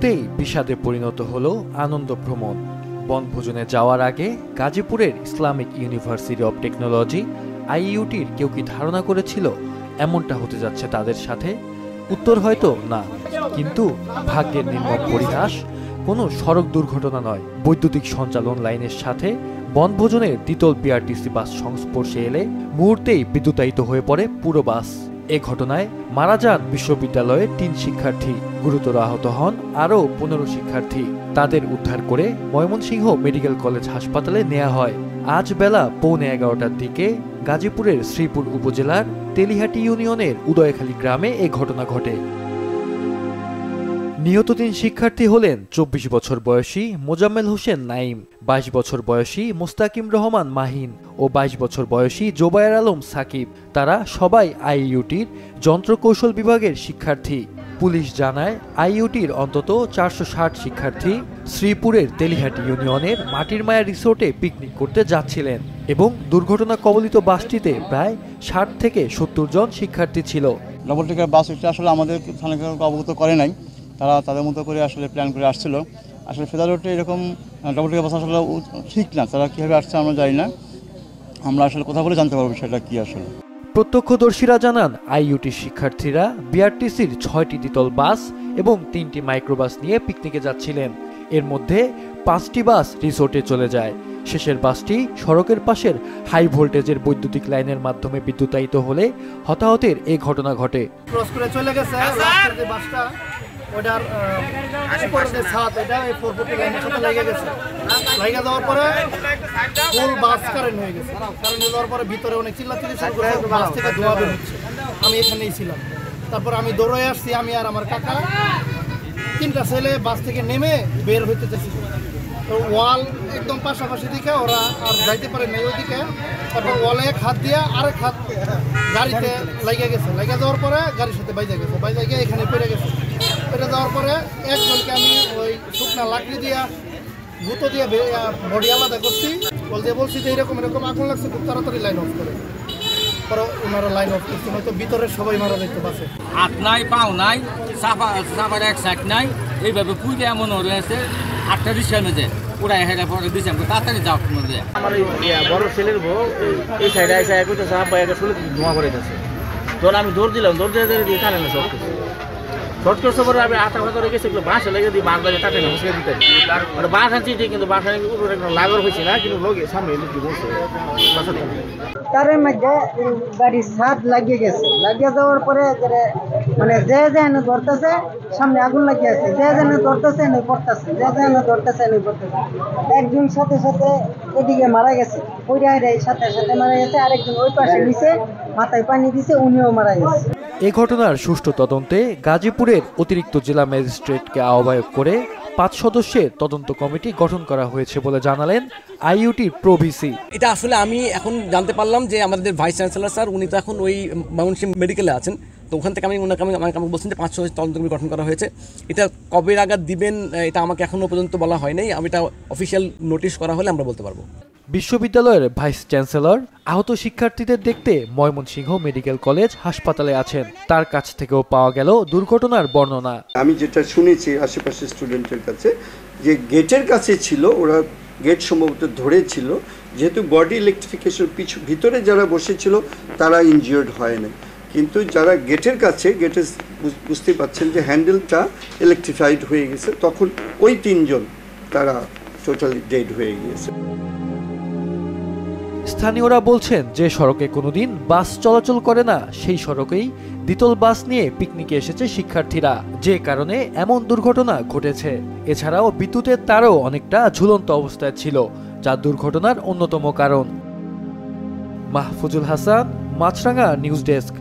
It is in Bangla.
মুহূর্তেই বিষাদে পরিণত হলো আনন্দ ভ্রমণ। বনভোজনে যাওয়ার আগে গাজীপুরের ইসলামিক ইউনিভার্সিটি অব টেকনোলজি আইইউটির কেউ কি ধারণা করেছিল এমনটা হতে যাচ্ছে তাদের সাথে? উত্তর হয়তো না, কিন্তু ভাগ্যের নির্মম পরিহাস কোনো সড়ক দুর্ঘটনা নয়, বৈদ্যুতিক সঞ্চালন লাইনের সাথে বনভোজনের দ্বিতল বিআরটিসি বাস সংস্পর্শে এলে মুহূর্তেই বিদ্যুতায়িত হয়ে পড়ে পুরো বাস। এ ঘটনায় মারা যান বিশ্ববিদ্যালয়ের ৩ শিক্ষার্থী, গুরুতর আহত হন আরও ১৫ শিক্ষার্থী। তাদের উদ্ধার করে ময়মনসিংহ মেডিকেল কলেজ হাসপাতালে নেওয়া হয়। আজ বেলা 11:15টার দিকে গাজীপুরের শ্রীপুর উপজেলার তেলিহাটি ইউনিয়নের উদয়খালী গ্রামে এ ঘটনা ঘটে। নিহত ৩ শিক্ষার্থী হলেন ২৪ বছর বয়সী মোজাম্মেল হোসেন নাইম, ২২ বছর বয়সী মোস্তাকিম রহমান মাহিন ও ২২ বছর বয়সী জোবায়ের আলম সাকিব। তারা সবাই আইইউটির যন্ত্রকৌশল বিভাগের শিক্ষার্থী। পুলিশ জানায় আইইউটির অন্তত ৪৬০ শিক্ষার্থী শ্রীপুরের তেলিহাটি ইউনিয়নের মাটির মায়া রিসোর্টে পিকনিক করতে যাচ্ছিলেন এবং দুর্ঘটনা কবলিত বাসটিতে প্রায় ৬০ থেকে ৭০ জন শিক্ষার্থী ছিল। ডবল টিকার বাস আসলে আমাদের থানাকে অবগত করে নাই, তারা তাদের মতো করে আসলে প্ল্যান করে আসছিল। আসলে ফেদার রোডে এরকম ডবল টিকার বাস আসলে ঠিক না, তারা কীভাবে আসছে আমরা জানি না, আমরা আসলে কথা বলে জানতে পারবো বিষয়টা কী। আসলে প্রত্যক্ষদর্শীরা জানান আইইউটির শিক্ষার্থীরা বিআরটিসির ৬টি দ্বিতল বাস এবং ৩টি মাইক্রোবাস নিয়ে পিকনিকে যাচ্ছিলেন। এর মধ্যে 5টি বাস রিসোর্টে চলে যায়। শেষের বাসটি সড়কের পাশের হাই ভোল্টেজের বৈদ্যুতিক লাইনের মাধ্যমে বিদ্যুতায়িত হলে হতাহতের এই ঘটনা ঘটে। ক্রস করে চলে গেছে রাস্তার যে বাসটা, ওটার উপরে যে ছাদ, এটা এই 440 লাইনের সাথে লেগে গেছে। লেগে যাওয়ার পরে ফুল বাস কারেন্ট হয়ে গেছে। কারেন্ট হয়ে যাওয়ার পরে ভিতরে অনেক চিল্লাচিল্লি শুরু করে, বাস থেকে ধোঁয়া বের হচ্ছে। আমি এখানেই ছিলাম। তারপর আমি দৌড়ে আসছি, আমি আর আমার কাকা, 3টা ছেলে বাস থেকে নেমে বের হইতে চাইছিল। তো ওয়াল একদম পাশাপাশি দিকে, ওরা আর যাইতে পারে নাই ওইদিকে। তারপর ওয়ালে এক হাত দিয়ে আরেক হাত গাড়িতে লেগে গেছে। লেগে যাওয়ার পরে গাড়ির সাথে বাইজা গেছে, বাইজা গিয়ে এখানে পড়ে গেছে। পড়ে যাওয়ার পরে একজনকে আমি ওই শুকনা লাকড়ি দিয়া গুঁতো দিয়ে বডি আলাদা করছি, বলছি যে এরকম আগুন লাগছে, খুব তাড়াতাড়ি লাইন অফ করে। পরে ওনারা লাইন অফ করছে, হয়তো ভিতরের সবাই মারা যেতে পারছে। হাত নাই, পাও নাই, চাপার এক সাইড নাই, এইভাবে পুজো এমন হয়েছে। 8টা রিক্সা মেজে ওরা হেঁটে পরে দিচ্ছে, তাড়াতাড়ি যাও মধ্যে। আমার বড় ছেলের বউ এই সাইডে এসে একটু সাপ বা একটা শুনে ধোঁয়া করে গেছে। তখন আমি দৌড় দিলাম, দৌড় দিয়ে কানে না শর্ট করছে। শর্ট করছে পরে আমি আটা ফাটা রেখে সেগুলো বাঁশে লেগে দিই, বাঁশ লাগে তাতে মুসকে দিতে। মানে বাঁশ আনছি কিন্তু বাঁশ আনি লাগর হয়েছে না, কিন্তু লোক সামনে লুকি বলছে। তার মধ্যে গাড়ির ছাদ লাগিয়ে গেছে। লাগিয়ে যাওয়ার পরে মানে যে এনে ধরতেছে, সামনে আগুন লাগিয়ে আছে, যে এনে ধরতেছে এনে পড়তেছে, যে এনে ধরতেছে এনে পড়তেছে। একজন সাথে সাথে এদিকে মারা গেছে, সাথে সাথে মারা গেছে। আরেকজন ওই পাশে নিচে মাথায় পানি দিছে, উনিও মারা গেছে। এ ঘটনার সুষ্ঠু তদন্তে গাজীপুরের অতিরিক্ত জেলা ম্যাজিস্ট্রেটকে আহ্বায়ক করে 5 সদস্যের তদন্ত কমিটি গঠন করা হয়েছে বলে জানালেন আইইউটির প্রভিসি। এটা আসলে আমি এখন জানতে পারলাম যে আমাদের ভাইস চ্যান্সেলর স্যার, উনি তো এখন ওই ময়মনসিংহ মেডিকেলে আছেন। তো ওখান থেকে আমাকে বলছেন যে 5 সদস্যের তদন্ত কমিটি গঠন করা হয়েছে। এটা কবে নাগাদ দিবেন এটা আমাকে এখনও পর্যন্ত বলা হয় নাই। আমি এটা অফিসিয়াল নোটিশ করা হলে আমরা বলতে পারবো। বিশ্ববিদ্যালয়ের ভাইস চ্যান্সেলর আহত শিক্ষার্থীদের দেখতে ময়মনসিংহ মেডিকেল কলেজ হাসপাতালে আছেন। তার কাছ থেকেও পাওয়া গেল দুর্ঘটনার বর্ণনা। আমি যেটা শুনেছি আশেপাশের স্টুডেন্টের কাছে, যে গেটের কাছে ছিল, ওরা গেট সম্ভবত ধরেছিল, যেহেতু বডি ইলেকট্রিফিকেশন ভিতরে যারা বসেছিল তারা ইনজিওর্ড হয় না, কিন্তু যারা গেটের কাছে, গেটে বুঝতে পারছেন যে হ্যান্ডেলটা ইলেকট্রিফাইড হয়ে গেছে, তখন ওই 3 জন তারা টোটালি ডেড হয়ে গিয়েছে। স্থানীয়রা বলছেন যে সড়কে কোনোদিন বাস চলাচল করে না, সেই সড়কেই দ্বিতল বাস নিয়ে পিকনিকে এসেছে শিক্ষার্থীরা, যে কারণে এমন দুর্ঘটনা ঘটেছে। এছাড়াও বিদ্যুতের তারও অনেকটা ঝুলন্ত অবস্থায় ছিল, যা দুর্ঘটনার অন্যতম কারণ। মাহফুজুল হাসান, মাছরাঙা নিউজ ডেস্ক।